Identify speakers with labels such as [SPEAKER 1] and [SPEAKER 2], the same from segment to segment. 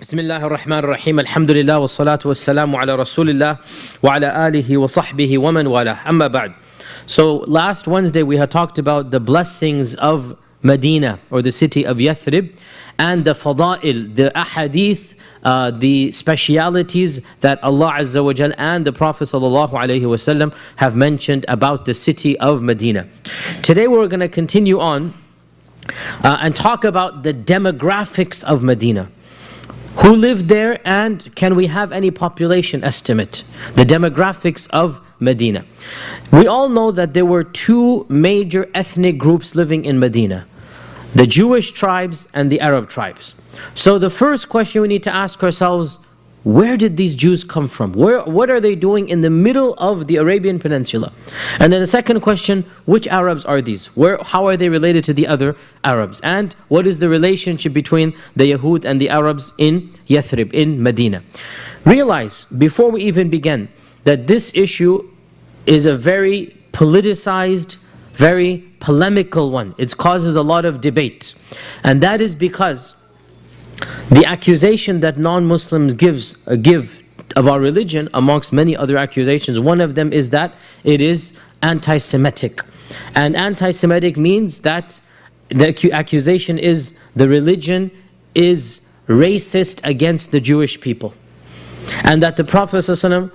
[SPEAKER 1] بسم الله الرحمن الرحيم الحمد لله والصلاة والسلام على رسول الله وعلى آله وصحبه ومن والاه أما بعد. So last Wednesday we had talked about the blessings of Medina, or the city of Yathrib, and the fada'il, the ahadith, the specialities that Allah Azza wa Jal and the Prophet Sallallahu Alaihi Wasallam have mentioned about the city of Medina. Today we're going to continue on and talk about the demographics of Medina. Who lived there, and can we have any population estimate? The demographics of Medina. We all know that there were two major ethnic groups living in Medina: the Jewish tribes and the Arab tribes. So the first question we need to ask ourselves, where did these Jews come from? What are they doing in the middle of the Arabian Peninsula? And then the second question, which Arabs are these? How are they related to the other Arabs? And what is the relationship between the Yahud and the Arabs in Yathrib, in Medina? Realize, before we even begin, that this issue is a very politicized, very polemical one. It causes a lot of debate. And that is because the accusation that non-Muslims give of our religion, amongst many other accusations, one of them is that it is anti-Semitic. And anti-Semitic means that the accusation is the religion is racist against the Jewish people. And that the Prophet ﷺ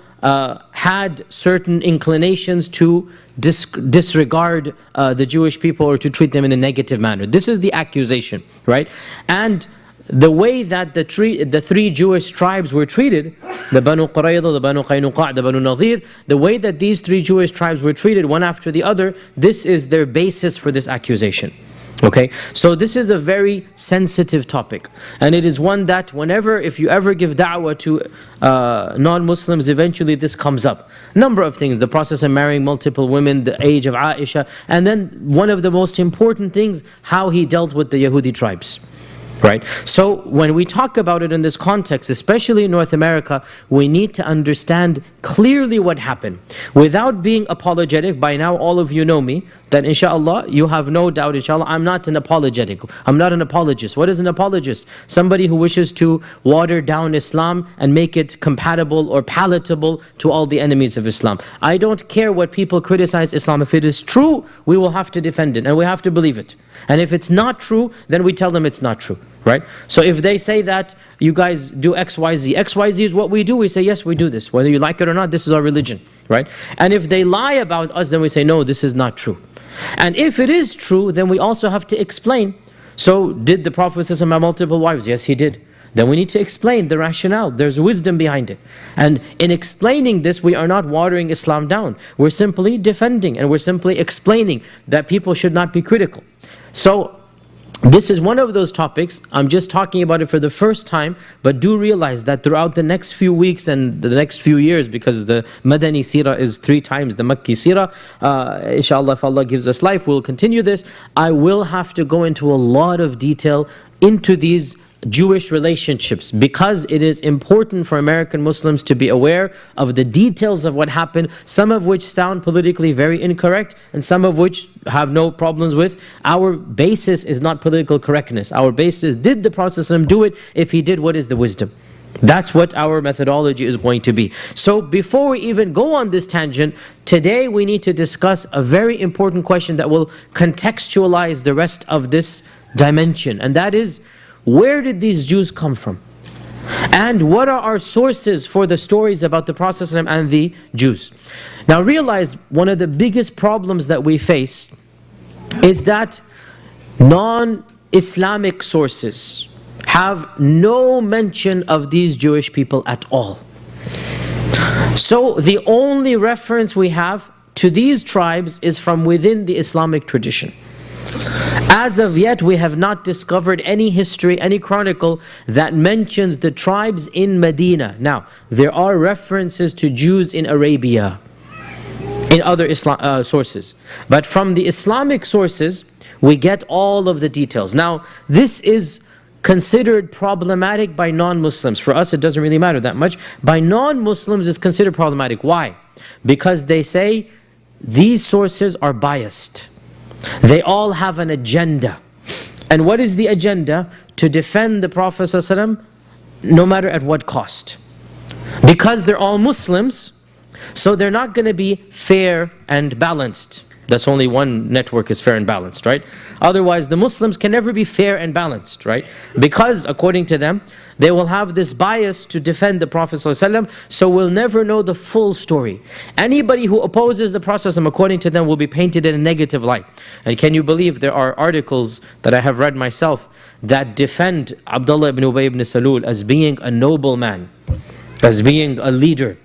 [SPEAKER 1] had certain inclinations to disregard the Jewish people, or to treat them in a negative manner. This is the accusation, right? And the way that the three Jewish tribes were treated, the Banu Qurayza, the Banu Qaynuqa', the Banu Nadir, the way that these three Jewish tribes were treated one after the other, this is their basis for this accusation. Okay, so this is a very sensitive topic, and it is one that if you ever give da'wah to non-Muslims, eventually this comes up. Number of things: the process of marrying multiple women, the age of Aisha, and then one of the most important things, how he dealt with the Yahudi tribes. Right? So when we talk about it in this context, especially in North America, we need to understand clearly what happened without being apologetic. By now all of you know me, that inshallah, you have no doubt, inshallah, I'm not an apologetic. I'm not an apologist. What is an apologist? Somebody who wishes to water down Islam and make it compatible or palatable to all the enemies of Islam. I don't care what people criticize Islam. If it is true, we will have to defend it and we have to believe it. And if it's not true, then we tell them it's not true. Right? So if they say that you guys do XYZ, XYZ is what we do, we say yes, we do this. Whether you like it or not, this is our religion. Right? And if they lie about us, then we say no, this is not true. And if it is true, then we also have to explain. So did the Prophet have multiple wives? Yes, he did. Then we need to explain the rationale. There's wisdom behind it. And in explaining this, we are not watering Islam down. We're simply defending, and we're simply explaining that people should not be critical. So this is one of those topics. I'm just talking about it for the first time, but do realize that throughout the next few weeks and the next few years, because the Madani Seerah is 3 times the Makki Seerah, inshallah, if Allah gives us life, we'll continue this. I will have to go into a lot of detail into these Jewish relationships, because it is important for American Muslims to be aware of the details of what happened, some of which sound politically very incorrect and some of which have no problems with. Our basis is not political correctness. Our basis is, did the Prophet ﷺ do it? If he did, what is the wisdom? That's what our methodology is going to be. So before we even go on this tangent, today we need to discuss a very important question that will contextualize the rest of this dimension, and that is, where did these Jews come from? And what are our sources for the stories about the Prophet ﷺ and the Jews? Now realize, one of the biggest problems that we face is that non-Islamic sources have no mention of these Jewish people at all. So the only reference we have to these tribes is from within the Islamic tradition. As of yet, we have not discovered any history, any chronicle that mentions the tribes in Medina. Now, there are references to Jews in Arabia, in other sources. But from the Islamic sources, we get all of the details. Now, this is considered problematic by non-Muslims. For us, it doesn't really matter that much. By non-Muslims, it's considered problematic. Why? Because they say these sources are biased. They all have an agenda. And what is the agenda? To defend the Prophet ﷺ no matter at what cost. Because they're all Muslims, so they're not going to be fair and balanced. That's only one network is fair and balanced, right? Otherwise, the Muslims can never be fair and balanced, right? Because according to them, they will have this bias to defend the Prophet ﷺ, so we'll never know the full story. Anybody who opposes the Prophet ﷺ, according to them, will be painted in a negative light. And can you believe there are articles that I have read myself that defend Abdullah ibn Ubay ibn Salul as being a noble man, as being a leader.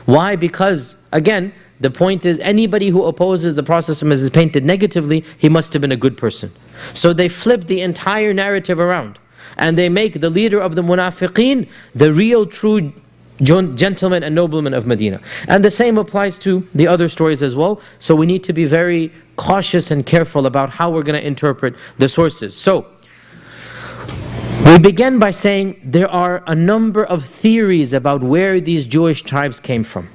[SPEAKER 1] Why? Because, again, the point is, anybody who opposes the Prophet ﷺ is painted negatively, he must have been a good person. So they flip the entire narrative around. And they make the leader of the munafiqeen the real true gentleman and nobleman of Medina. And the same applies to the other stories as well. So we need to be very cautious and careful about how we're going to interpret the sources. So we begin by saying there are a number of theories about where these Jewish tribes came from.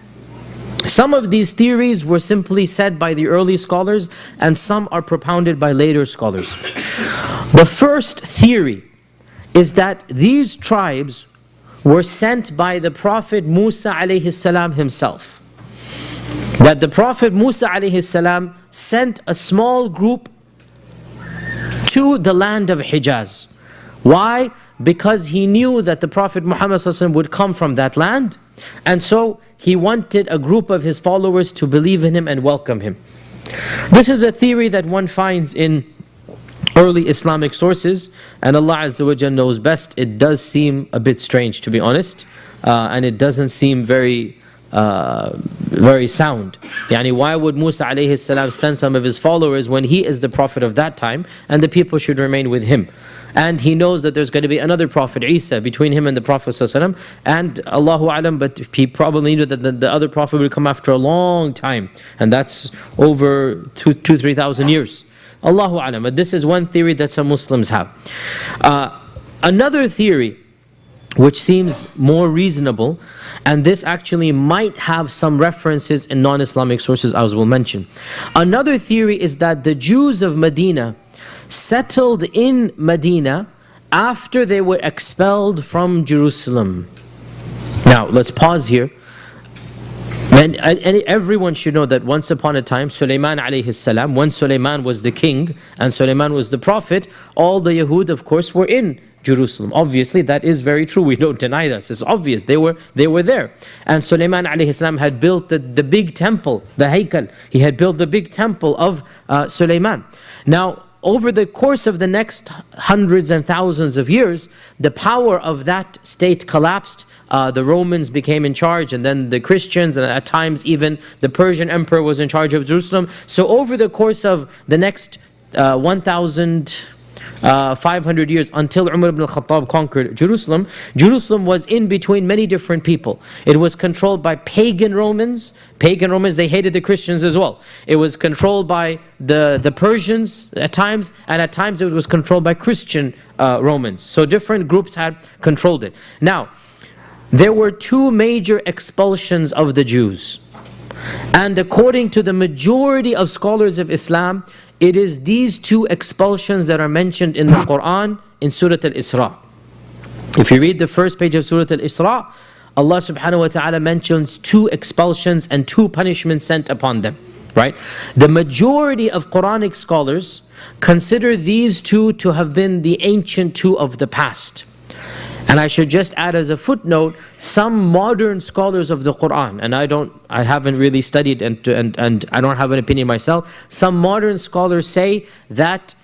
[SPEAKER 1] Some of these theories were simply said by the early scholars, and some are propounded by later scholars. The first theory is that these tribes were sent by the Prophet Musa alayhi salam himself. That the Prophet Musa alayhi salam sent a small group to the land of Hijaz. Why? Because he knew that the Prophet Muhammad would come from that land, and so he wanted a group of his followers to believe in him and welcome him. This is a theory that one finds in early Islamic sources, and Allah Azza wa Jalla knows best. It does seem a bit strange, to be honest, and it doesn't seem very sound. Yani, why would Musa alayhi salam send some of his followers when he is the prophet of that time and the people should remain with him? And he knows that there's going to be another prophet, Isa, between him and the Prophet ﷺ. And Allahu Alam, but he probably knew that the other prophet would come after a long time. And that's over 3,000 years. Allahu Alam. But this is one theory that some Muslims have. Another theory, which seems more reasonable, and this actually might have some references in non-Islamic sources, as we'll mention. Another theory is that the Jews of Medina settled in Medina after they were expelled from Jerusalem. Now, let's pause here. And everyone should know that once upon a time, Sulaiman alayhi salam, when Sulaiman was the king and Sulaiman was the prophet, all the Yahud, of course, were in Jerusalem. Obviously, that is very true. We don't deny this. It's obvious. They were there. And Sulaiman alayhi salam had built the big temple, the Haykal. He had built the big temple of Sulaiman. Now, over the course of the next hundreds and thousands of years, the power of that state collapsed. The Romans became in charge, and then the Christians, and at times even the Persian emperor was in charge of Jerusalem. So over the course of the next 1,500 years, until Umar ibn al-Khattab conquered Jerusalem, Jerusalem was in between many different people. It was controlled by pagan Romans. Pagan Romans, they hated the Christians as well. It was controlled by the Persians at times, and at times it was controlled by Christian Romans. So different groups had controlled it. Now, there were two major expulsions of the Jews. And according to the majority of scholars of Islam, it is these two expulsions that are mentioned in the Quran in Surah Al-Isra. If you read the first page of Surah Al-Isra, Allah subhanahu wa ta'ala mentions two expulsions and two punishments sent upon them. Right? The majority of Quranic scholars consider these two to have been the ancient two of the past. And I should just add as a footnote, some modern scholars of the Quran, and I haven't really studied and I don't have an opinion myself, some modern scholars say that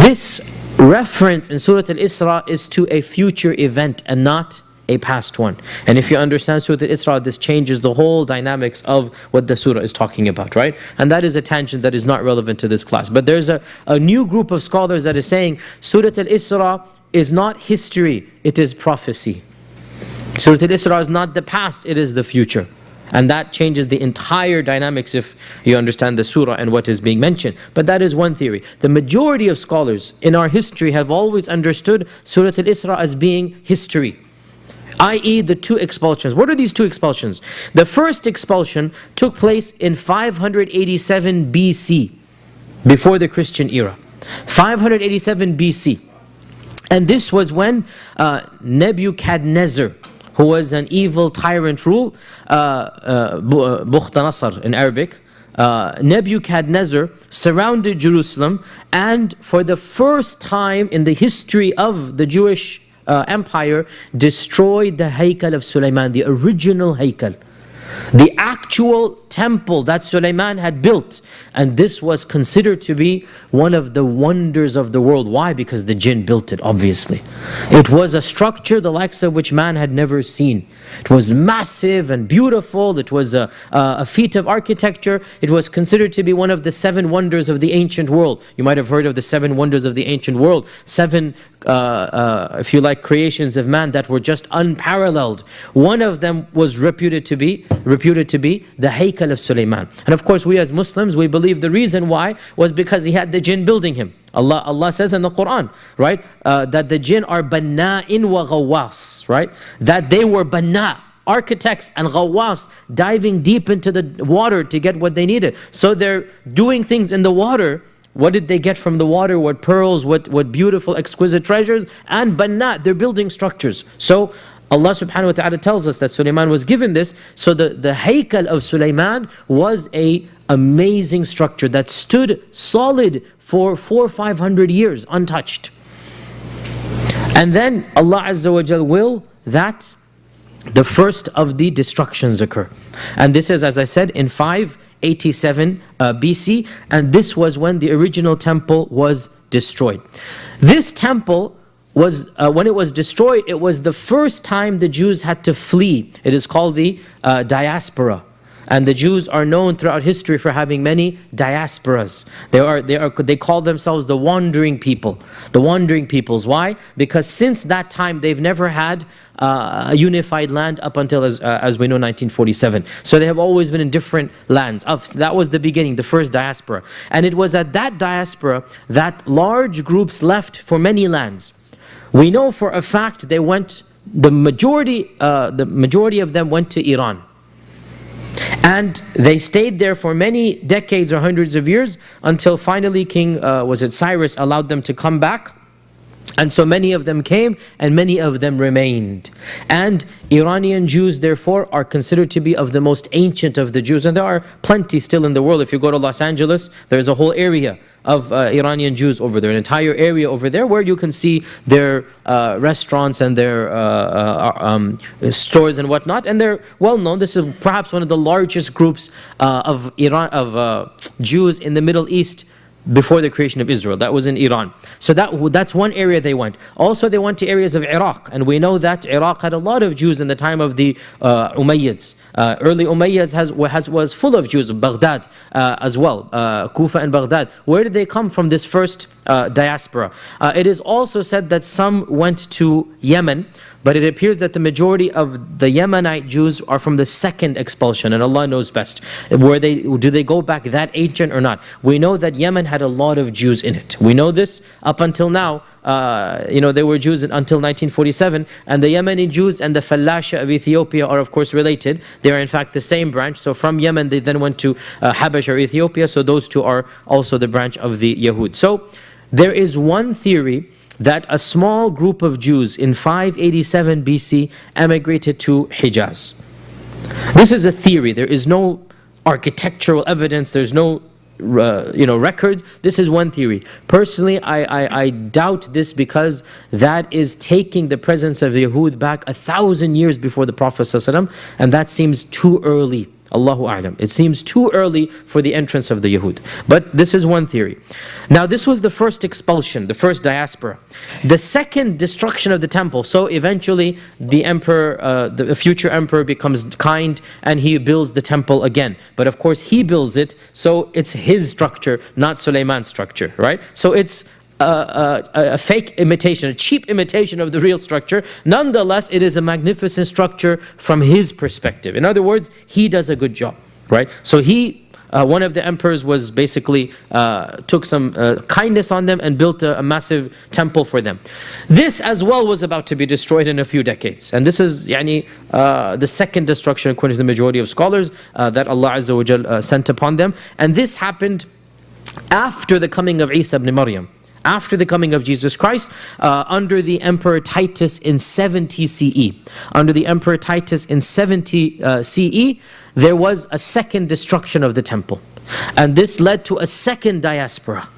[SPEAKER 1] this reference in Surah Al-Isra is to a future event and not a past one. And if you understand Surah Al-Isra, this changes the whole dynamics of what the surah is talking about, right? And that is a tangent that is not relevant to this class. But there's a new group of scholars that is saying Surah Al-Isra is not history, it is prophecy. Surah Al-Isra is not the past, it is the future. And that changes the entire dynamics if you understand the surah and what is being mentioned. But that is one theory. The majority of scholars in our history have always understood Surah Al-Isra as being history, i.e. the two expulsions. What are these two expulsions? The first expulsion took place in 587 BC, before the Christian era. 587 BC. And this was when Nebuchadnezzar, who was an evil tyrant rule, Bukhtanasar in Arabic, Nebuchadnezzar surrounded Jerusalem, and for the first time in the history of the Jewish empire, destroyed the Haykal of Sulaiman, the original Haykal, the actual temple that Sulaiman had built. And this was considered to be one of the wonders of the world. Why? Because the jinn built it, obviously. It was a structure the likes of which man had never seen. It was massive and beautiful. It was a feat of architecture. It was considered to be one of the 7 wonders of the ancient world. You might have heard of the 7 wonders of the ancient world. 7, if you like, creations of man that were just unparalleled. One of them was reputed to be the Haykal of Sulaiman. And of course, we as Muslims, we believe the reason why was because he had the jinn building him. Allah says in the Quran, right, that the jinn are banna'in wa ghawwas, right, that they were banna', architects, and ghawwas, diving deep into the water to get what they needed. So they're doing things in the water. What did they get from the water? What pearls, what beautiful, exquisite treasures? And banna', they're building structures. So Allah subhanahu wa ta'ala tells us that Sulaiman was given this. So the Haykal of Sulaiman was a amazing structure that stood solid for 400-500 years, untouched. And then Allah Azza wa Jal will that the first of the destructions occur. And this is, as I said, in 587 BC. And this was when the original temple was destroyed. This temple was, when it was destroyed, it was the first time the Jews had to flee. It is called the diaspora. And the Jews are known throughout history for having many diasporas. They call themselves the wandering people. The wandering peoples. Why? Because since that time, they've never had a unified land up until, as we know, 1947. So they have always been in different lands. That was the beginning, the first diaspora. And it was at that diaspora that large groups left for many lands. We know for a fact they went, the majority of them went to Iran. And they stayed there for many decades or hundreds of years until finally King, Cyrus allowed them to come back. And so many of them came and many of them remained. And Iranian Jews, therefore, are considered to be of the most ancient of the Jews. And there are plenty still in the world. If you go to Los Angeles, there's a whole area of Iranian Jews over there, an entire area over there where you can see their restaurants and their stores and whatnot. And they're well known. This is perhaps one of the largest groups of Jews in the Middle East before the creation of Israel. That was in Iran. So that's one area they went. Also they went to areas of Iraq, and we know that Iraq had a lot of Jews in the time of the Umayyads. Early Umayyads was full of Jews. Baghdad as well, Kufa and Baghdad. Where did they come from, this first diaspora? It is also said that some went to Yemen, but it appears that the majority of the Yemenite Jews are from the second expulsion, and Allah knows best. Do they go back that ancient or not? We know that Yemen had a lot of Jews in it. We know this up until now. There were Jews until 1947, and the Yemeni Jews and the Falasha of Ethiopia are of course related. They are in fact the same branch. So from Yemen they then went to Habash or Ethiopia. So those two are also the branch of the Yahud. So there is one theory that a small group of Jews in 587 BC emigrated to Hijaz. This is a theory. There is no architectural evidence. There's no records. This is one theory. Personally, I doubt this, because that is taking the presence of Yahud back 1,000 years before the Prophet ﷺ, and that seems too early. Allahu A'lam. It seems too early for the entrance of the Yahud. But this is one theory. Now this was the first expulsion, the first diaspora. The second destruction of the temple. So eventually the emperor, the future emperor becomes kind and he builds the temple again. But of course he builds it, so it's his structure, not Sulaiman's structure, right? So it's a fake imitation, a cheap imitation of the real structure. Nonetheless, it is a magnificent structure from his perspective. In other words, he does a good job, right? So one of the emperors was basically took some kindness on them and built a massive temple for them. This as well was about to be destroyed in a few decades, and this is the second destruction according to the majority of scholars that Allah Azza wa Jal sent upon them. And this happened after the coming of Isa ibn Maryam. after the coming of Jesus Christ, under the Emperor Titus in 70 CE. Under the Emperor Titus in 70 CE, there was a second destruction of the temple. And this led to a second diaspora.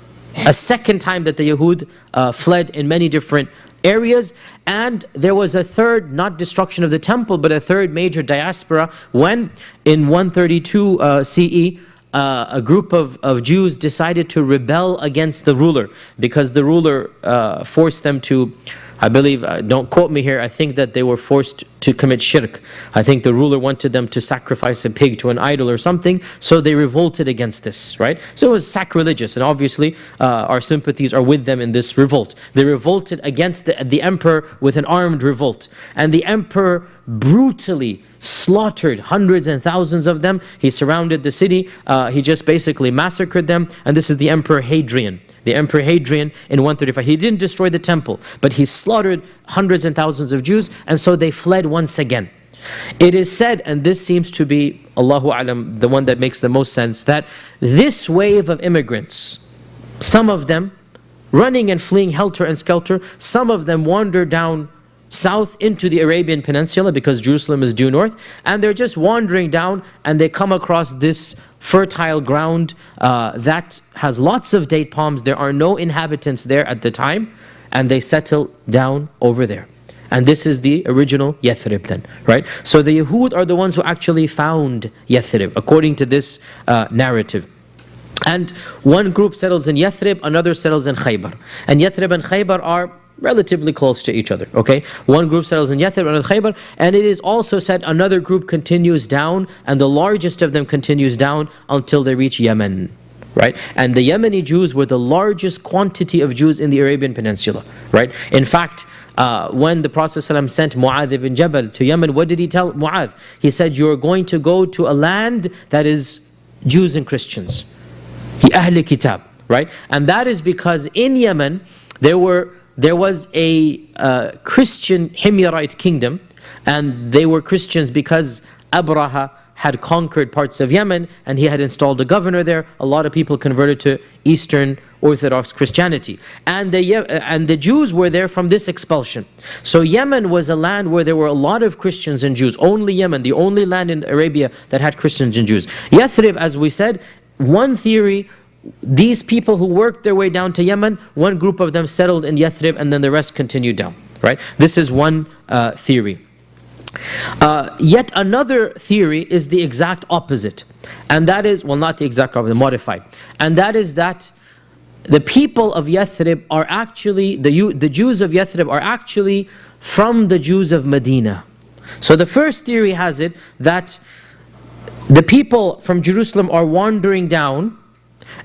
[SPEAKER 1] A second time that the Yahud fled in many different areas. And there was a third, not destruction of the temple, but a third major diaspora when in 132 CE, a group of Jews decided to rebel against the ruler because the ruler forced them to, I believe, don't quote me here, I think that they were forced to commit shirk. I think the ruler wanted them to sacrifice a pig to an idol or something, so they revolted against this, right? So it was sacrilegious, and obviously our sympathies are with them in this revolt. They revolted against the emperor with an armed revolt, and the emperor brutally slaughtered hundreds and thousands of them. He surrounded the city, he just basically massacred them, and this is the Emperor Hadrian. The Emperor Hadrian in 135. He didn't destroy the temple, but he slaughtered hundreds and thousands of Jews, and so they fled once again. It is said, and this seems to be, Allahu Alam, the one that makes the most sense, that this wave of immigrants, some of them running and fleeing helter and skelter, some of them wander down south into the Arabian Peninsula because Jerusalem is due north, and they're just wandering down and they come across this fertile ground that has lots of date palms. There are no inhabitants there at the time, and they settle down over there. And this is the original Yathrib then, right? So the Yahud are the ones who actually found Yathrib, according to this narrative. And one group settles in Yathrib, another settles in Khaybar. And Yathrib and Khaybar are relatively close to each other, okay? One group settles in Yathrib, another Khaybar, and it is also said another group continues down, and the largest of them continues down until they reach Yemen, right? And the Yemeni Jews were the largest quantity of Jews in the Arabian Peninsula, right? In fact, when the Prophet ﷺ sent Mu'adh ibn Jabal to Yemen, what did he tell Mu'adh? He said, you're going to go to a land that is Jews and Christians. Ahli Kitab, right? And that is because in Yemen, there was a Christian Himyarite kingdom, and they were Christians because Abraha had conquered parts of Yemen and he had installed a governor there. A lot of people converted to Eastern Orthodox Christianity. And the Jews were there from this expulsion. So Yemen was a land where there were a lot of Christians and Jews. Only Yemen, the only land in Arabia that had Christians and Jews. Yathrib, as we said, one theory, these people who worked their way down to Yemen, one group of them settled in Yathrib and then the rest continued down, right? This is one theory. Yet another theory is the exact opposite. And that is, well, not the exact opposite, modified. And that is that the people of Yathrib are actually, the Jews of Yathrib are actually from the Jews of Medina. So the first theory has it that the people from Jerusalem are wandering down,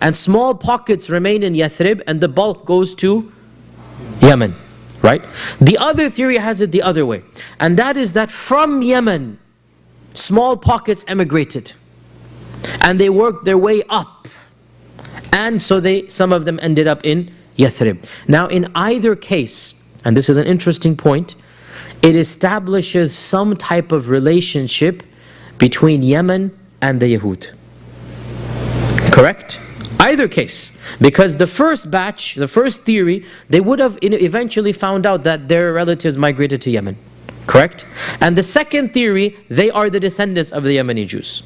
[SPEAKER 1] and small pockets remain in Yathrib, and the bulk goes to Yemen, right? The other theory has it the other way, and that is that from Yemen, small pockets emigrated, and they worked their way up, and so some of them ended up in Yathrib. Now in either case, and this is an interesting point, it establishes some type of relationship between Yemen and the Yahud. Correct? Either case. Because the first batch, the first theory, they would have eventually found out that their relatives migrated to Yemen. Correct? And the second theory, they are the descendants of the Yemeni Jews.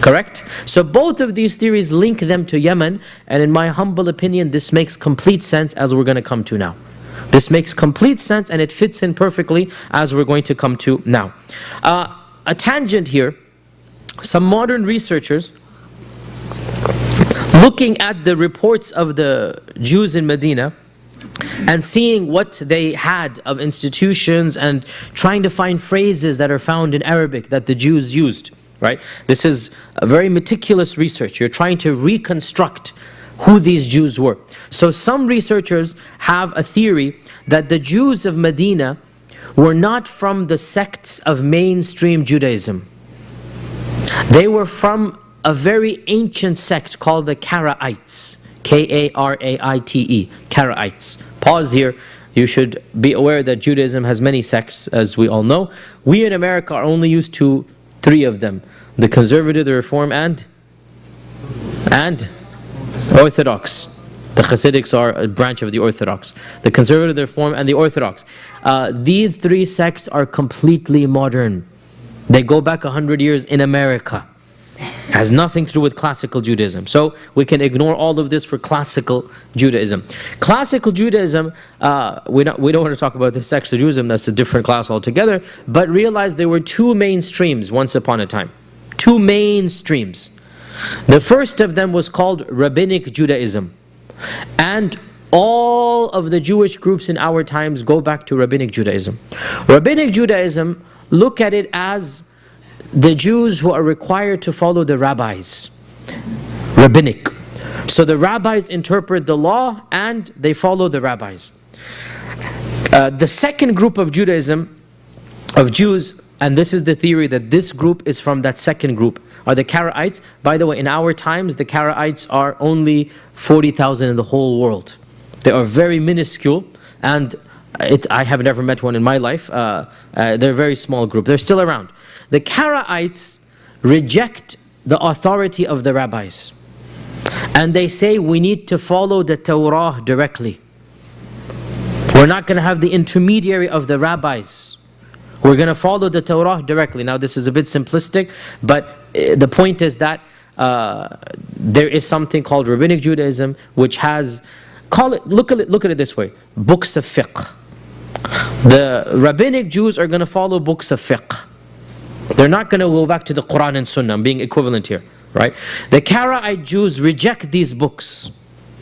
[SPEAKER 1] Correct? So both of these theories link them to Yemen, and in my humble opinion, this makes complete sense as we're going to come to now. This makes complete sense and it fits in perfectly as we're going to come to now. A tangent here, some modern researchers looking at the reports of the Jews in Medina and seeing what they had of institutions and trying to find phrases that are found in Arabic that the Jews used, right? This is a very meticulous research. You're trying to reconstruct who these Jews were. So some researchers have a theory that the Jews of Medina were not from the sects of mainstream Judaism. They were from a very ancient sect called the Karaites. K-A-R-A-I-T-E, Karaites. Pause here. You should be aware that Judaism has many sects, as we all know. We in America are only used to 3 of them: the conservative, the reform, and Orthodox. The Hasidics are a branch of the Orthodox. The Conservative, the Reform, and the Orthodox. These three sects are completely modern. They go back 100 years in America. Has nothing to do with classical Judaism. So we can ignore all of this for classical Judaism. Classical Judaism, we don't want to talk about the sects of Judaism, that's a different class altogether, but realize there were two main streams once upon a time. Two main streams. The first of them was called Rabbinic Judaism. And all of the Jewish groups in our times go back to Rabbinic Judaism. Rabbinic Judaism, look at it as the Jews who are required to follow the rabbis. Rabbinic. So the rabbis interpret the law and they follow the rabbis. The second group of Judaism, of Jews, and this is the theory that this group is from that second group, are the Karaites. By the way, in our times, the Karaites are only 40,000 in the whole world. They are very minuscule, and I have never met one in my life. They're a very small group. They're still around. The Karaites reject the authority of the rabbis. And they say we need to follow the Torah directly. We're not going to have the intermediary of the rabbis. We're going to follow the Torah directly. Now this is a bit simplistic, but the point is that there is something called Rabbinic Judaism, which has, look at it this way, books of fiqh. The Rabbinic Jews are going to follow books of fiqh. They're not going to go back to the Quran and Sunnah. I'm being equivalent here, right? The Karaite Jews reject these books.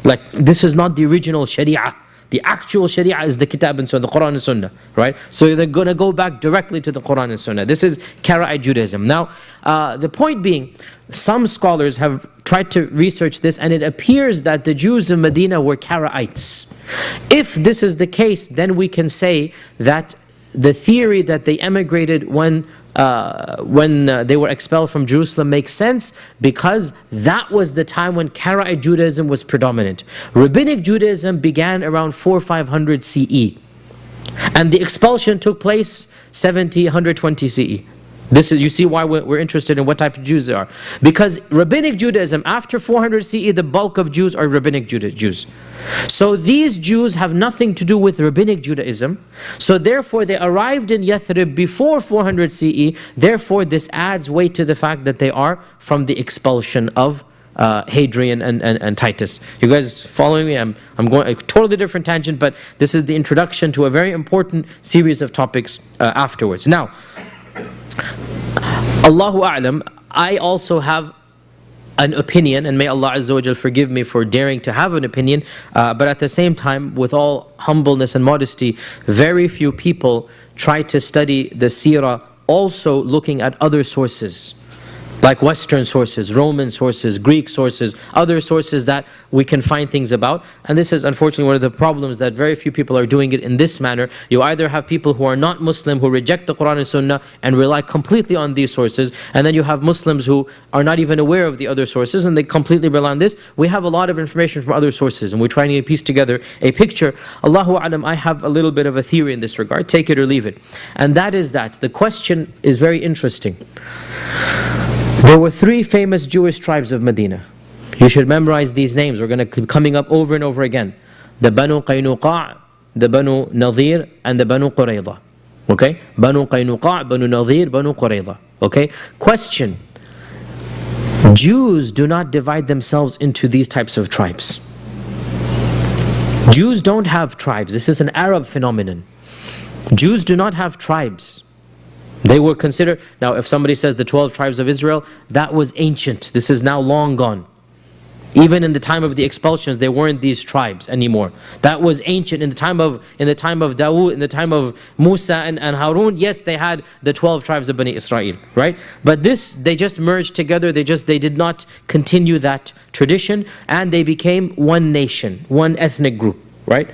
[SPEAKER 1] Like, this is not the original Sharia. The actual Sharia is the Kitab and Sunnah, the Quran and Sunnah, right? So they're going to go back directly to the Quran and Sunnah. This is Karaite Judaism. Now, the point being, some scholars have tried to research this, and it appears that the Jews of Medina were Karaites. If this is the case, then we can say that the theory that they emigrated when they were expelled from Jerusalem makes sense, because that was the time when Karaite Judaism was predominant. Rabbinic Judaism began around 400-500 CE, and the expulsion took place 120 CE. This is, you see why we're interested in what type of Jews they are. Because Rabbinic Judaism, after 400 CE, the bulk of Jews are Rabbinic Jews. So these Jews have nothing to do with Rabbinic Judaism. So therefore they arrived in Yathrib before 400 CE. Therefore this adds weight to the fact that they are from the expulsion of Hadrian and Titus. You guys following me? I'm going a totally different tangent, but this is the introduction to a very important series of topics afterwards. Now, Allahu A'lam, I also have an opinion, and may Allah Azza wa Jal forgive me for daring to have an opinion, but at the same time, with all humbleness and modesty, very few people try to study the Seerah also looking at other sources, like Western sources, Roman sources, Greek sources, other sources that we can find things about. And this is unfortunately one of the problems, that very few people are doing it in this manner. You either have people who are not Muslim, who reject the Quran and Sunnah and rely completely on these sources, and then you have Muslims who are not even aware of the other sources and they completely rely on this. We have a lot of information from other sources and we're trying to piece together a picture. Allahu A'lam, I have a little bit of a theory in this regard, take it or leave it. And that is that the question is very interesting. There were three famous Jewish tribes of Medina. You should memorize these names. We're going to keep coming up over and over again. The Banu Qaynuqa', the Banu Nadir, and the Banu Qurayza. Okay? Banu Qaynuqa', Banu Nadir, Banu Qurayza. Okay? Question. Jews do not divide themselves into these types of tribes. Jews don't have tribes. This is an Arab phenomenon. Jews do not have tribes. They were considered, now if somebody says the 12 tribes of Israel, that was ancient. This is now long gone. Even in the time of the expulsions, there weren't these tribes anymore. That was ancient. In the time of Dawood, in the time of Musa and Harun, yes, they had the 12 tribes of Bani Israel, right? But this, they just merged together. They did not continue that tradition, and they became one nation, one ethnic group, right?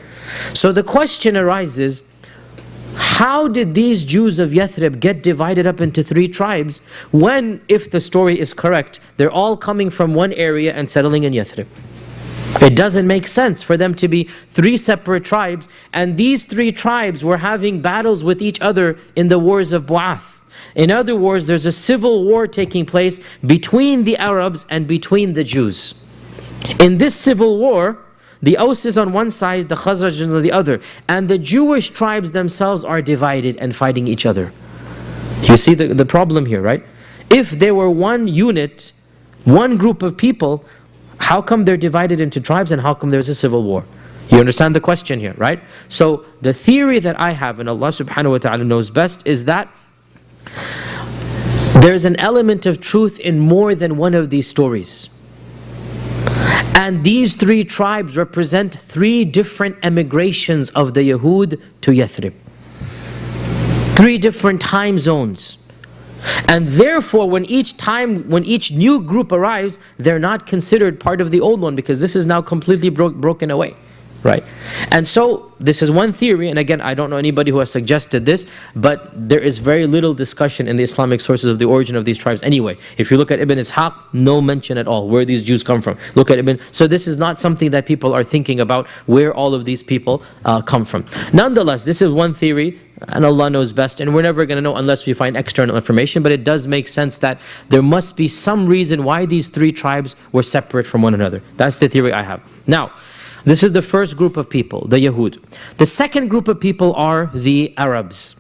[SPEAKER 1] So the question arises, how did these Jews of Yathrib get divided up into three tribes when, if the story is correct, they're all coming from one area and settling in Yathrib? It doesn't make sense for them to be three separate tribes, and these three tribes were having battles with each other in the wars of Bu'ath. In other words, there's a civil war taking place between the Arabs and between the Jews. In this civil war, The Aus is on one side, the Khazraj is on the other. And the Jewish tribes themselves are divided and fighting each other. You see the problem here, right? If they were one unit, one group of people, how come they're divided into tribes and how come there's a civil war? You understand the question here, right? So the theory that I have, and Allah subhanahu wa ta'ala knows best, is that there's an element of truth in more than one of these stories. And these three tribes represent three different emigrations of the Yahud to Yathrib. Three different time zones. And therefore, when each new group arrives, they're not considered part of the old one because this is now completely broken away. Right? And so, this is one theory, and again, I don't know anybody who has suggested this, but there is very little discussion in the Islamic sources of the origin of these tribes anyway. If you look at Ibn Ishaq, no mention at all where these Jews come from. Look at Ibn, so this is not something that people are thinking about, where all of these people come from. Nonetheless, this is one theory, and Allah knows best, and we're never going to know unless we find external information, but it does make sense that there must be some reason why these three tribes were separate from one another. That's the theory I have. Now, this is the first group of people, the Yahud. The second group of people are the Arabs.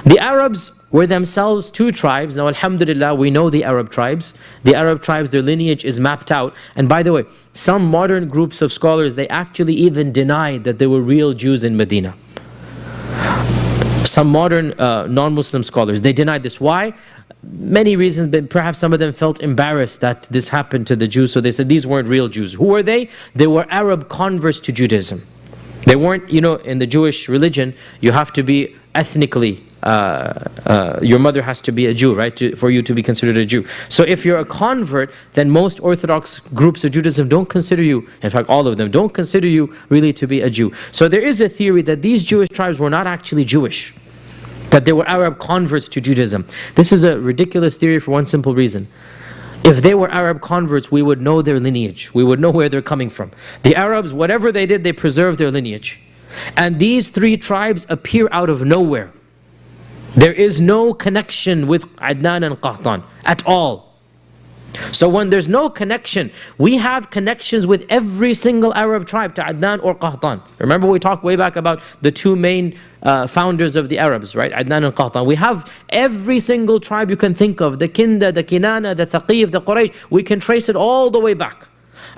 [SPEAKER 1] The Arabs were themselves two tribes. Now, alhamdulillah, we know the Arab tribes. The Arab tribes, their lineage is mapped out. And by the way, some modern groups of scholars, they actually even denied that there were real Jews in Medina. Some modern non-Muslim scholars, they denied this. Why? Many reasons, but perhaps some of them felt embarrassed that this happened to the Jews, so they said these weren't real Jews. Who were they? They were Arab converts to Judaism. They weren't, in the Jewish religion, you have to be ethnically, your mother has to be a Jew, right, for you to be considered a Jew. So if you're a convert, then most Orthodox groups of Judaism don't consider you, in fact all of them, don't consider you really to be a Jew. So there is a theory that these Jewish tribes were not actually Jewish, that they were Arab converts to Judaism. This is a ridiculous theory for one simple reason. If they were Arab converts, we would know their lineage. We would know where they're coming from. The Arabs, whatever they did, they preserved their lineage. And these three tribes appear out of nowhere. There is no connection with Adnan and Qahtan at all. So when there's no connection, we have connections with every single Arab tribe to Adnan or Qahtan. Remember we talked way back about the two main founders of the Arabs, right? Adnan and Qahtan. We have every single tribe you can think of, the Kinda, the Kinana, the Thaqif, the Quraysh. We can trace it all the way back.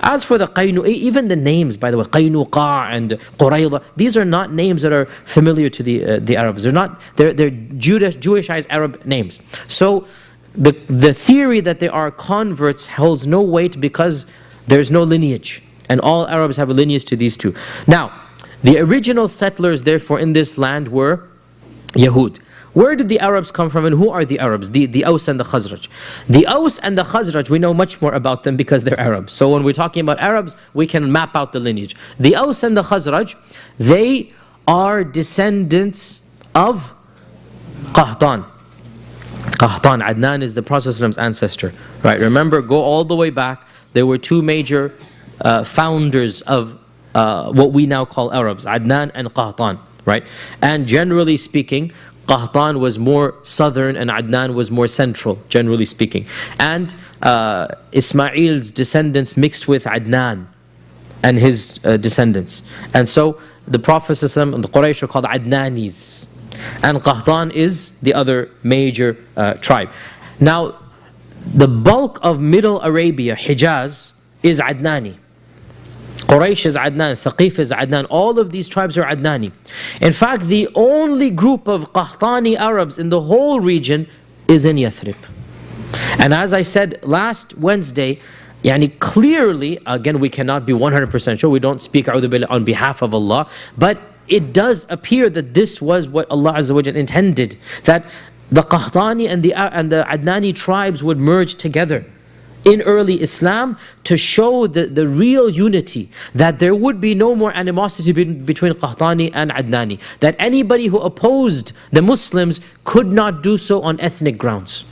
[SPEAKER 1] As for the Qaynu, even the names, by the way, Qaynuqa and Qurayza, these are not names that are familiar to the Arabs. They're Jewishized Arab names. So the theory that they are converts holds no weight because there's no lineage. And all Arabs have a lineage to these two. Now, the original settlers, therefore, in this land were Yahud. Where did the Arabs come from and who are the Arabs? The Aus and the Khazraj. The Aus and the Khazraj, we know much more about them because they're Arabs. So when we're talking about Arabs, we can map out the lineage. The Aus and the Khazraj, they are descendants of Qahtan. Qahtan, Adnan is the Prophet's ancestor. Right? Remember, go all the way back. There were two major founders of what we now call Arabs, Adnan and Qahtan. Right? And generally speaking, Qahtan was more southern and Adnan was more central, generally speaking. And Ismail's descendants mixed with Adnan and his descendants. And so the Prophet and the Quraysh are called Adnanis. And Qahtan is the other major tribe. Now, the bulk of Middle Arabia, Hijaz, is Adnani. Quraysh is Adnan, Thaqif is Adnan, all of these tribes are Adnani. In fact, the only group of Qahtani Arabs in the whole region is in Yathrib. And as I said last Wednesday, clearly, again we cannot be 100% sure, we don't speak on behalf of Allah, but it does appear that this was what Allah Azza wa Jal intended, that the Qahtani and the Adnani tribes would merge together in early Islam to show the real unity, that there would be no more animosity between Qahtani and Adnani, that anybody who opposed the Muslims could not do so on ethnic grounds.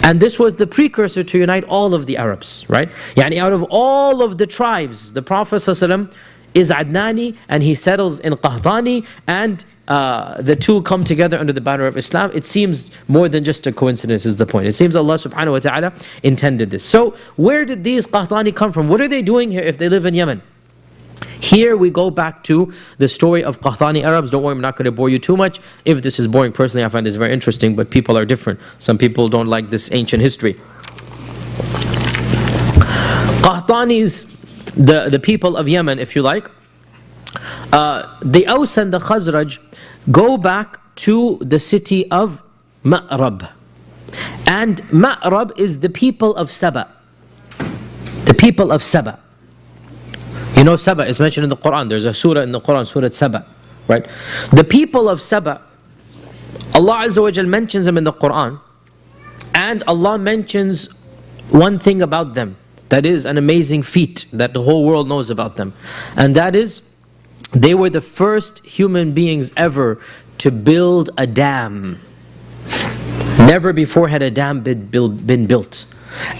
[SPEAKER 1] And this was the precursor to unite all of the Arabs, right? Out of all of the tribes, the Prophet ﷺ is Adnani and he settles in Qahtani, and the two come together under the banner of Islam. It seems more than just a coincidence is the point. It seems Allah subhanahu wa ta'ala intended this. So where did these Qahtani come from? What are they doing here if they live in Yemen? Here we go back to the story of Qahtani Arabs. Don't worry, I'm not going to bore you too much. If this is boring, personally I find this very interesting, but people are different. Some people don't like this ancient history. Qahtanis, the people of Yemen, if you like, the Aus and the Khazraj go back to the city of Ma'rab. And Ma'rab is the people of Saba. The people of Saba. You know Saba is mentioned in the Quran. There's a surah in the Quran, Surah Saba, right? The people of Saba, Allah Azza wa Jal mentions them in the Quran, and Allah mentions one thing about them that is an amazing feat that the whole world knows about them, and that is they were the first human beings ever to build a dam. Never before had a dam been built.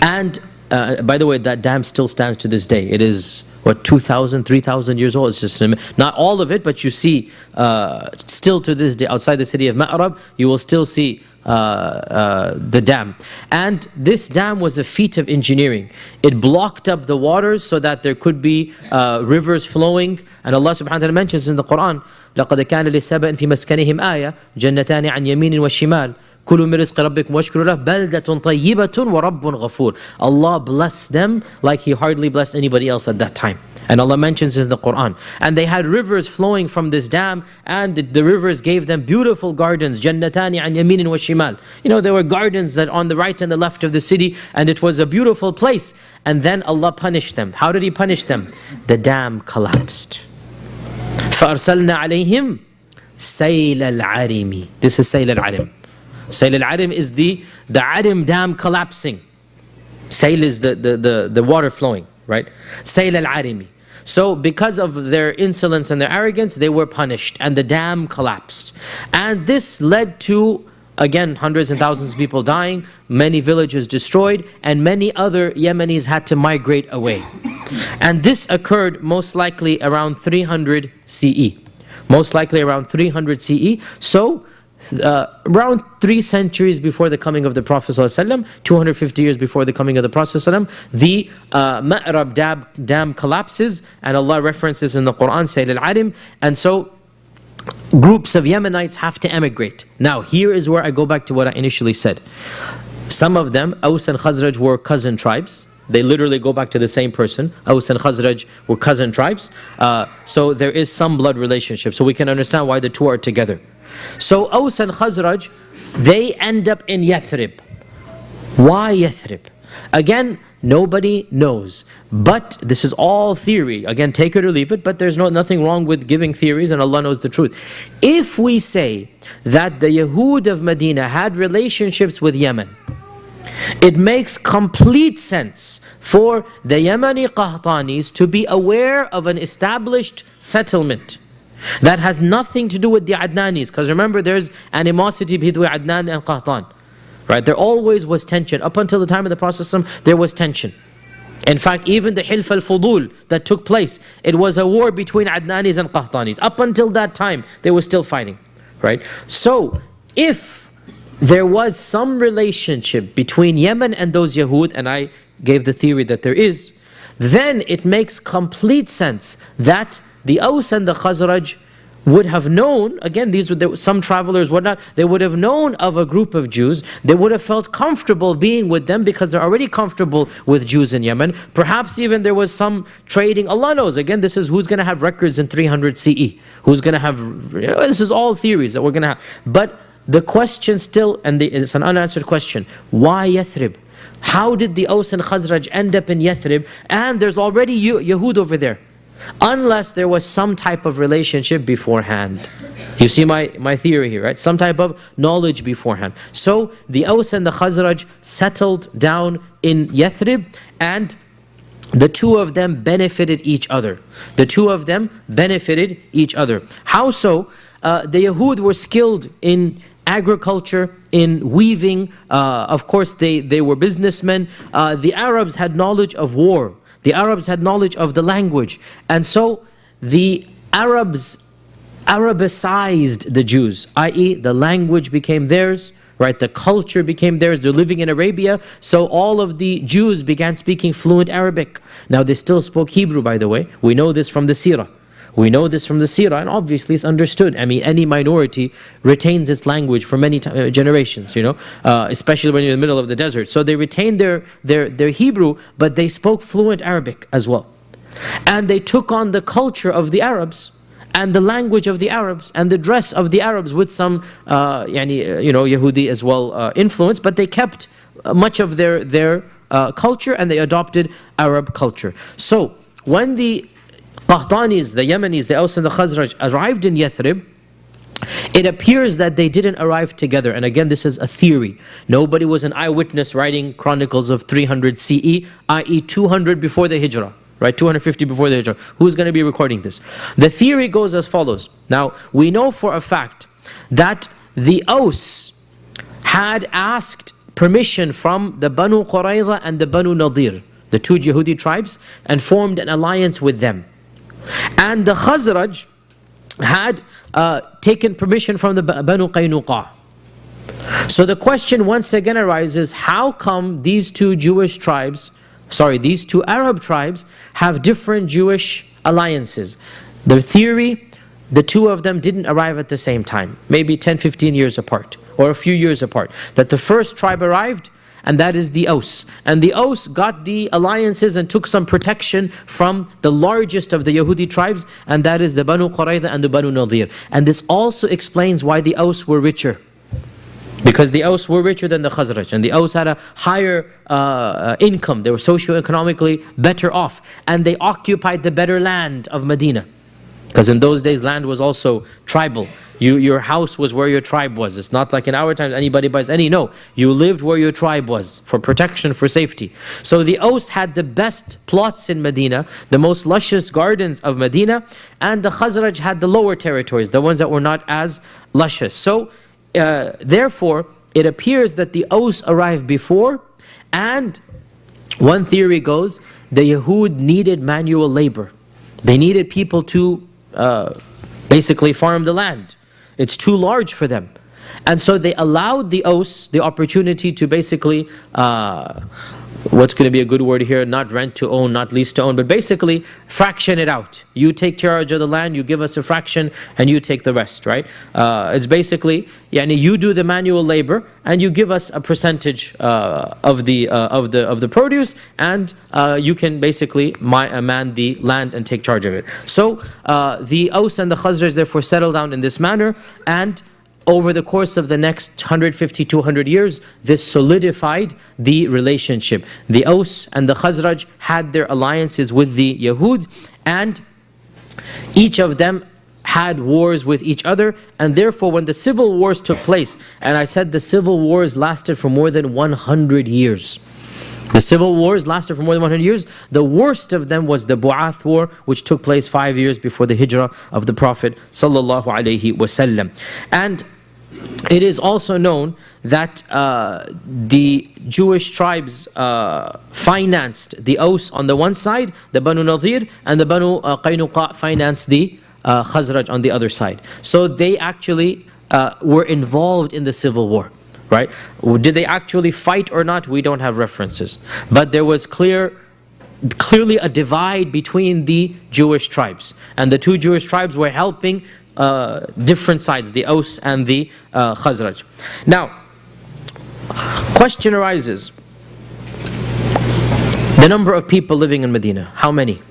[SPEAKER 1] And by the way, that dam still stands to this day. It is, what, 2,000, 3,000 years old. It's just not all of it, but you see still to this day outside the city of Ma'rab, you will still see the dam. And this dam was a feat of engineering. It blocked up the waters so that there could be rivers flowing. And Allah subhanahu wa ta'ala mentions in the Quran, لَقَدْ كَانَ لِسَبَأٍ فِي مَسْكَنِهِمْ آيَةٌ جَنَّتَانِ عَنْ يَمِينٍ وَشِمَالٍ كُلُوا مِنْ رِزْقِ رَبِّكُمْ وَاشْكُرُوا لَهُ بَلْدَةٌ طَيِّبَةٌ وَرَبٌّ غَفُورٌ. Allah blessed them like He hardly blessed anybody else at that time. And Allah mentions this in the Quran. And they had rivers flowing from this dam, and the rivers gave them beautiful gardens. جَنَّتَانِ عَنْ يَمِينٍ وَشِمَالٍ. You know, there were gardens that on the right and the left of the city, and it was a beautiful place. And then Allah punished them. How did He punish them? The dam collapsed. فَأَرْسَلْنَا عَلَيْهِمْ سَيْلَ الْعَرِمِ. This is Sayl al-Arim. Sayl al-Arim is the Arim dam collapsing. Sayl is the water flowing, right? Sayl al-Arimi. So because of their insolence and their arrogance, they were punished and the dam collapsed. And this led to, again, hundreds and thousands of people dying, many villages destroyed, and many other Yemenis had to migrate away. And this occurred most likely around 300 CE. Most likely around 300 CE. So around 3 centuries before the coming of the Prophet ﷺ, 250 years before the coming of the Prophet ﷺ, the Ma'rab dam collapses, and Allah references in the Quran, Sayl al-Arim, and so groups of Yemenites have to emigrate. Now here is where I go back to what I initially said. Some of them, Aus and Khazraj, were cousin tribes. They literally go back to the same person. Aus and Khazraj were cousin tribes. So there is some blood relationship. So we can understand why the two are together. So Aus and Khazraj, they end up in Yathrib. Why Yathrib? Again, nobody knows. But this is all theory. Again, take it or leave it, but there's nothing wrong with giving theories, and Allah knows the truth. If we say that the Yahud of Medina had relationships with Yemen, it makes complete sense for the Yemeni Qahtanis to be aware of an established settlement that has nothing to do with the Adnanis. Because remember, there's animosity between Adnan and Qahtan. Right? There always was tension. Up until the time of the Prophet ﷺ, there was tension. In fact, even the Hilf al-Fudul that took place, it was a war between Adnanis and Qahtanis. Up until that time, they were still fighting. Right? So, if there was some relationship between Yemen and those Yahud, and I gave the theory that there is, then it makes complete sense that the Aus and the Khazraj would have known, again, these were some travelers, whatnot, they would have known of a group of Jews. They would have felt comfortable being with them because they're already comfortable with Jews in Yemen. Perhaps even there was some trading. Allah knows. Again, this is who's going to have records in 300 CE. Who's going to have, this is all theories that we're going to have. But the question still, and it's an unanswered question, why Yathrib? How did the Aus and Khazraj end up in Yathrib? And there's already Yahud over there. Unless there was some type of relationship beforehand. You see my theory here, right? Some type of knowledge beforehand. So the Aus and the Khazraj settled down in Yathrib, and the two of them benefited each other. The two of them benefited each other. How so? The Yahud were skilled in agriculture, in weaving. Of course, they were businessmen. The Arabs had knowledge of war. The Arabs had knowledge of the language. And so the Arabs Arabicized the Jews, i.e. the language became theirs, right? The culture became theirs. They're living in Arabia, so all of the Jews began speaking fluent Arabic. Now they still spoke Hebrew, by the way. We know this from the Seerah. We know this from the Seerah, and obviously it's understood. I mean, any minority retains its language for many generations, especially when you're in the middle of the desert. So they retained their Hebrew, but they spoke fluent Arabic as well. And they took on the culture of the Arabs, and the language of the Arabs, and the dress of the Arabs, with some Yahudi as well influence, but they kept much of their culture, and they adopted Arab culture. So when the Qahtanis, the Yemenis, the Aus and the Khazraj arrived in Yathrib, it appears that they didn't arrive together. And again, this is a theory. Nobody was an eyewitness writing chronicles of 300 CE, i.e. 200 before the Hijrah. Right, 250 before the Hijrah. Who's going to be recording this? The theory goes as follows. Now, we know for a fact that the Aus had asked permission from the Banu Qurayza and the Banu Nadir, the two Yahudi tribes, and formed an alliance with them. And the Khazraj had taken permission from the Banu Qaynuqa. So the question once again arises, how come these two these two Arab tribes have different Jewish alliances? The theory, the two of them didn't arrive at the same time, maybe 10, 15 years apart, or a few years apart. That the first tribe arrived, and that is the Aus. And the Aus got the alliances and took some protection from the largest of the Yahudi tribes, and that is the Banu Qurayza and the Banu Nadir. And this also explains why the Aus were richer. Because the Aus were richer than the Khazraj, and the Aus had a higher income. They were socio-economically better off, and they occupied the better land of Medina. Because in those days, land was also tribal. Your house was where your tribe was. It's not like in our times, anybody buys any. No, you lived where your tribe was, for protection, for safety. So the Aus had the best plots in Medina, the most luscious gardens of Medina, and the Khazraj had the lower territories, the ones that were not as luscious. So therefore, it appears that the Aus arrived before, and one theory goes, the Yahud needed manual labor. They needed people to basically farm the land. It's too large for them. And so they allowed the Aus the opportunity to basically, what's going to be a good word here, not rent to own, not lease to own, but basically fraction it out. You take charge of the land, you give us a fraction, and you take the rest, right? It's basically, you do the manual labor, and you give us a percentage of the produce, and you can basically man the land and take charge of it. So the Aus and the Khazraj therefore settle down in this manner, and over the course of the next 150, 200 years, this solidified the relationship. The Aus and the Khazraj had their alliances with the Yahud, and each of them had wars with each other, and therefore when the civil wars took place, and I said the civil wars lasted for more than 100 years. The civil wars lasted for more than 100 years. The worst of them was the Bu'ath war, which took place 5 years before the Hijrah of the Prophet sallallahu alaihi wasallam. And it is also known that the Jewish tribes financed the Aus on the one side, the Banu Nadir, and the Banu Qaynuqa financed the Khazraj on the other side. So they actually were involved in the civil war. Right? Did they actually fight or not? We don't have references. But there was clearly a divide between the Jewish tribes. And the two Jewish tribes were helping different sides, the Aus and the Khazraj. Now, question arises. The number of people living in Medina, how many?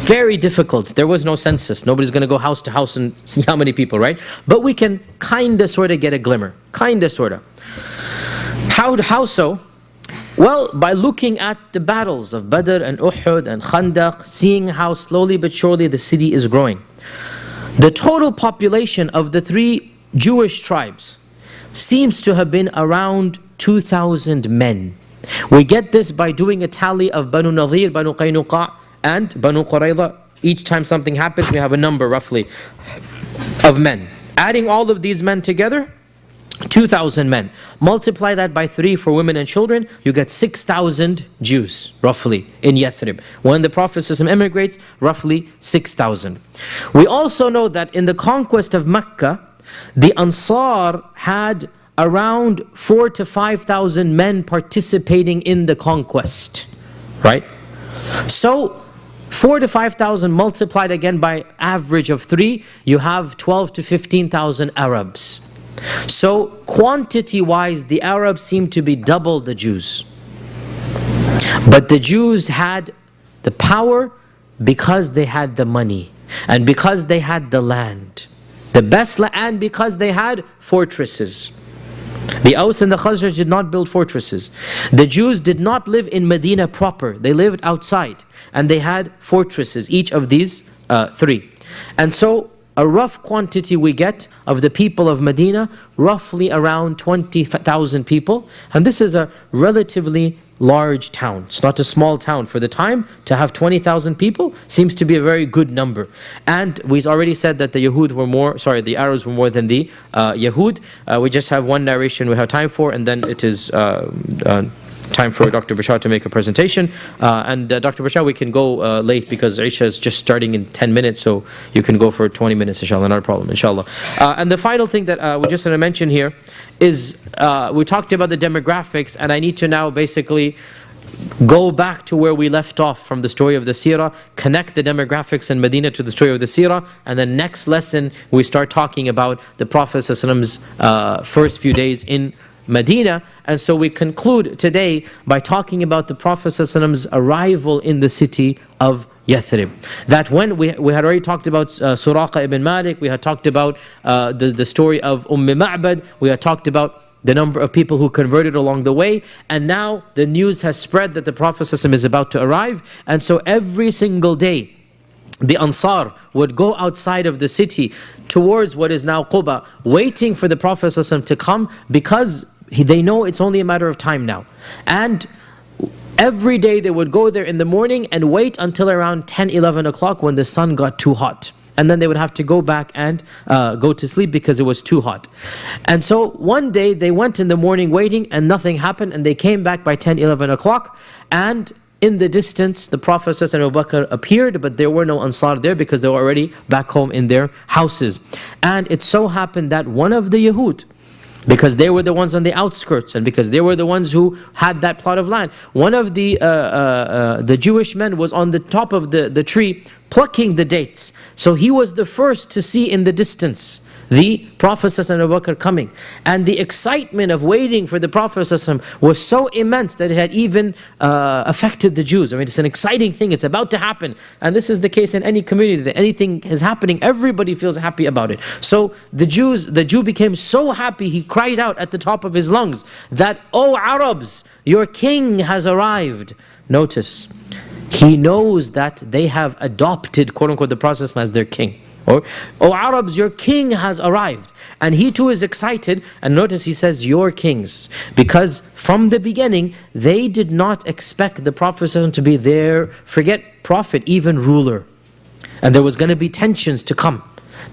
[SPEAKER 1] Very difficult. There was no census. Nobody's going to go house to house and see how many people, right? But we can kind of sort of get a glimmer. Kind of sort of. How so? Well, by looking at the battles of Badr and Uhud and Khandaq, seeing how slowly but surely the city is growing. The total population of the three Jewish tribes seems to have been around 2,000 men. We get this by doing a tally of Banu Nadir, Banu Qaynuqa, and Banu Qurayza. Each time something happens, we have a number roughly of men. Adding all of these men together, 2,000 men. Multiply that by 3 for women and children, you get 6,000 Jews, roughly, in Yathrib. When the Prophet ﷺ immigrates, roughly 6,000. We also know that in the conquest of Mecca, the Ansar had around 4,000 to 5,000 men participating in the conquest. Right? So, 4 to 5,000 multiplied again by average of 3, you have 12 to 15,000 Arabs. So quantity-wise, the Arabs seem to be double the Jews. But the Jews had the power because they had the money and because they had the land. The best land, and because they had fortresses. The Aus and the Khazraj did not build fortresses. The Jews did not live in Medina proper. They lived outside. And they had fortresses, each of these 3. And so a rough quantity we get of the people of Medina, roughly around 20,000 people. And this is a relatively large town. It's not a small town. For the time, to have 20,000 people seems to be a very good number. And we already said that the Arabs were more than the Yahud. We just have one narration we have time for, and then it is time for Dr. Bashar to make a presentation. And Dr. Bashar, we can go late because Isha is just starting in 10 minutes, so you can go for 20 minutes, inshallah, not a problem, inshallah. And the final thing that we just want to mention here is we talked about the demographics, and I need to now basically go back to where we left off from the story of the Seerah, connect the demographics in Medina to the story of the Seerah, and then next lesson we start talking about the Prophet ﷺ's first few days in Medina. And so we conclude today by talking about the Prophet ﷺ's arrival in the city of Yathrib. That when we had already talked about Suraqa ibn Malik, we had talked about the story of Ma'bad, we had talked about the number of people who converted along the way, and now the news has spread that the Prophet ﷺ is about to arrive. And so every single day the Ansar would go outside of the city towards what is now Quba, waiting for the Prophet ﷺ to come, because they know it's only a matter of time now. And every day they would go there in the morning and wait until around 10, 11 o'clock when the sun got too hot. And then they would have to go back and go to sleep because it was too hot. And so one day they went in the morning waiting and nothing happened, and they came back by 10, 11 o'clock, and in the distance the Prophet and Abu Bakr appeared, but there were no Ansar there because they were already back home in their houses. And it so happened that one of the Yahud, because they were the ones on the outskirts, and because they were the ones who had that plot of land, one of the Jewish men was on the top of the tree plucking the dates. So he was the first to see in the distance the Prophet and Abu Bakr coming. And the excitement of waiting for the Prophet was so immense that it had even affected the Jews. I mean, it's an exciting thing, it's about to happen. And this is the case in any community, that anything is happening, everybody feels happy about it. So the Jew became so happy, he cried out at the top of his lungs that, "O Arabs, your king has arrived." Notice, he knows that they have adopted, quote unquote, the Prophet as their king. Or, "O Arabs, your king has arrived." And he too is excited. And notice he says, "your kings." Because from the beginning, they did not expect the Prophet to be their, forget prophet, even ruler. And there was going to be tensions to come.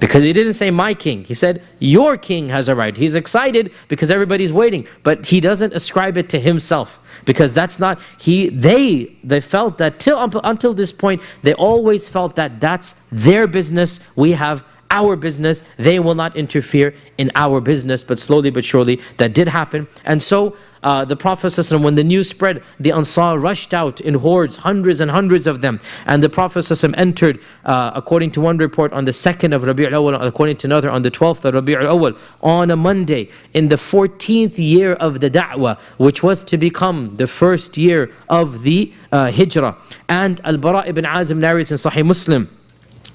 [SPEAKER 1] Because he didn't say my king, he said your king has arrived. He's excited because everybody's waiting, but he doesn't ascribe it to himself, because that's not, they felt that until this point, they always felt that that's their business, we have our business, they will not interfere in our business. But slowly but surely that did happen. And so the Prophet ﷺ, when the news spread, the Ansar rushed out in hordes, hundreds and hundreds of them. And the Prophet ﷺ entered, according to one report, on the 2nd of Rabi'ul Awwal, according to another, on the 12th of Rabi'ul Awwal, on a Monday, in the 14th year of the Da'wah, which was to become the first year of the Hijrah. And Al-Bara ibn Azim narrates in Sahih Muslim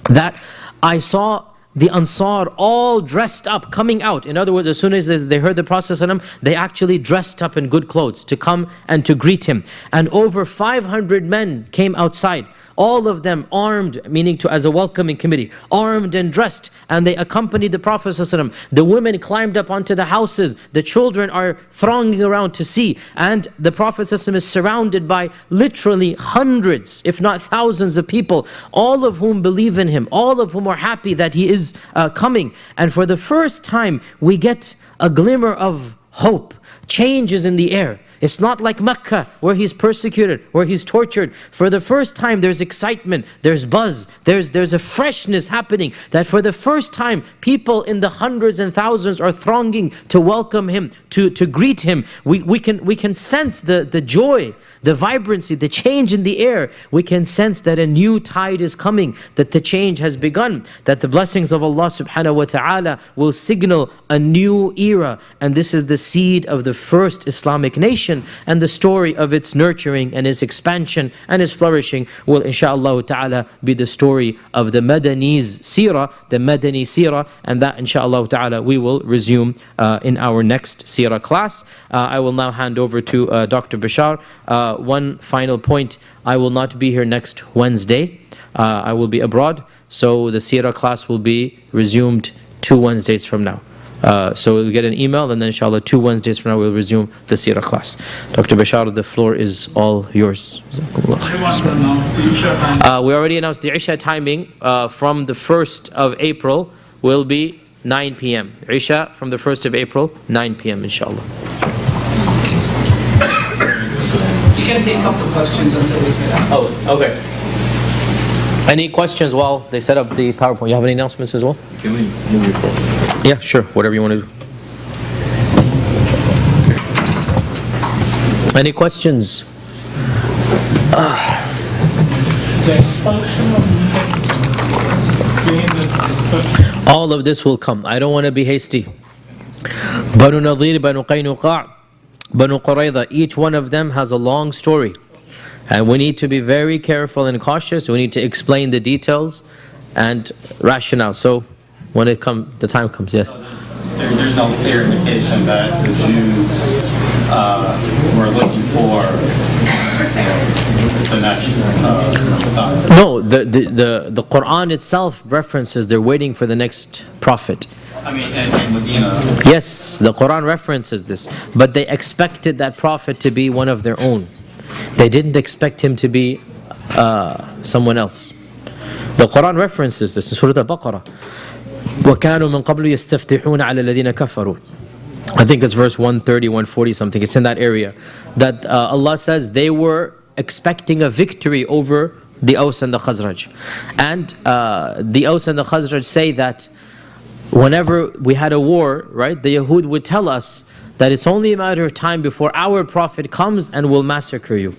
[SPEAKER 1] that I saw the Ansar all dressed up, coming out. In other words, as soon as they heard the Prophet, they actually dressed up in good clothes to come and to greet him. And over 500 men came outside, all of them armed, meaning as a welcoming committee, armed and dressed, and they accompanied the Prophet ﷺ. The women climbed up onto the houses, the children are thronging around to see, and the Prophet ﷺ is surrounded by literally hundreds, if not thousands of people, all of whom believe in him, all of whom are happy that he is coming. And for the first time, we get a glimmer of hope. Change is in the air. It's not like Mecca, where he's persecuted, where he's tortured. For the first time, there's excitement, there's buzz, there's a freshness happening, that for the first time, people in the hundreds and thousands are thronging to welcome him, to greet him. We can sense the joy, the vibrancy, the change in the air, we can sense that a new tide is coming, that the change has begun, that the blessings of Allah subhanahu wa ta'ala will signal a new era. And this is the seed of the first Islamic nation, and the story of its nurturing and its expansion and its flourishing will inshaAllah ta'ala be the story of the Madani's Seerah, the Madani Seerah, and that inshaAllah ta'ala we will resume in our next Seerah class. I will now hand over to Dr. Bashar. One final point, I will not be here next Wednesday. I will be abroad, so the Seerah class will be resumed 2 Wednesdays from now. So we'll get an email, and then inshallah 2 Wednesdays from now we'll resume the Seerah class. Dr. Bashar, the floor is all yours. We already announced the Isha timing from the 1st of April will be 9 p.m. Isha from the 1st of April, 9 p.m. inshallah.
[SPEAKER 2] You can take a couple of questions until we set up.
[SPEAKER 1] Oh, okay. Any questions while they set up the PowerPoint? You have any announcements as well?
[SPEAKER 3] Can we move your forward?
[SPEAKER 1] Yeah, sure. Whatever you want to do. Any questions? All of this will come. I don't want to be hasty. Banu Nadir, Banu Qaynuqa', Banu Qurayza, each one of them has a long story. And we need to be very careful and cautious. We need to explain the details and rationale. So when the time comes, yes.
[SPEAKER 4] There's no clear indication that the Jews were looking for the next Messiah.
[SPEAKER 1] No, the Quran itself references they're waiting for the next prophet.
[SPEAKER 4] I mean, in Medina.
[SPEAKER 1] Yes, the Quran references this, but they expected that prophet to be one of their own. They didn't expect him to be someone else. The Quran references this in Surah Al-Baqarah. وَكَانُوا مِن قَبْلُ يَسْتَفْتِحُونَ عَلَى الَّذِينَ كَفَرُوا. I think it's verse 130, 140 something. It's in that area. That Allah says they were expecting a victory over the Aus and the Khazraj. And the Aus and the Khazraj say that whenever we had a war, right, the Yahud would tell us that it's only a matter of time before our prophet comes and will massacre you.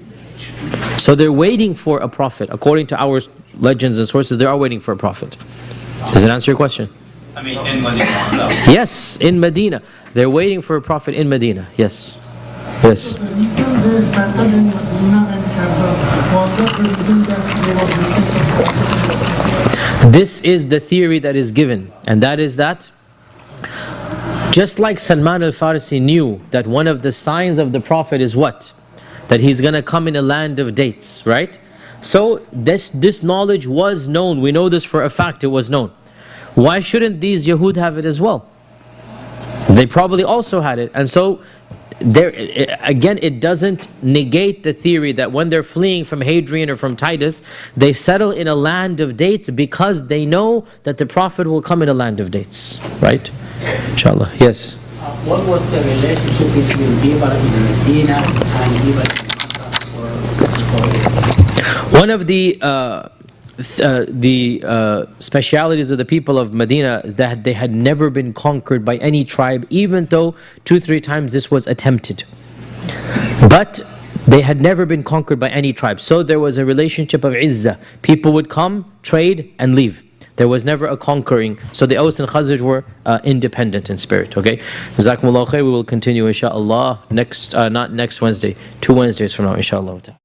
[SPEAKER 1] So they're waiting for a prophet. According to our legends and sources, they are waiting for a prophet. Does it answer your question?
[SPEAKER 4] I mean, in Medina itself.
[SPEAKER 1] Yes, in Medina. They're waiting for a prophet in Medina. Yes. Yes. This is the theory that is given, and that is that just like Salman al-Farisi knew that one of the signs of the prophet is what? That he's going to come in a land of dates, right? So this knowledge was known. We know this for a fact, it was known. Why shouldn't these Yahud have it as well? They probably also had it. And so, again, it doesn't negate the theory that when they're fleeing from Hadrian or from Titus, they settle in a land of dates because they know that the Prophet will come in a land of dates. Right? Inshallah. Yes?
[SPEAKER 5] What was the relationship between Bibar in Medina and Bibar in Makkah?
[SPEAKER 1] One of the specialities of the people of Medina is that they had never been conquered by any tribe, even though 2-3 times this was attempted. But they had never been conquered by any tribe. So there was a relationship of izzah. People would come, trade, and leave. There was never a conquering. So the Aus and Khazraj were independent in spirit. Okay? Jazakumullah khair. We will continue inshaAllah next, not next Wednesday, 2 Wednesdays from now inshaAllah.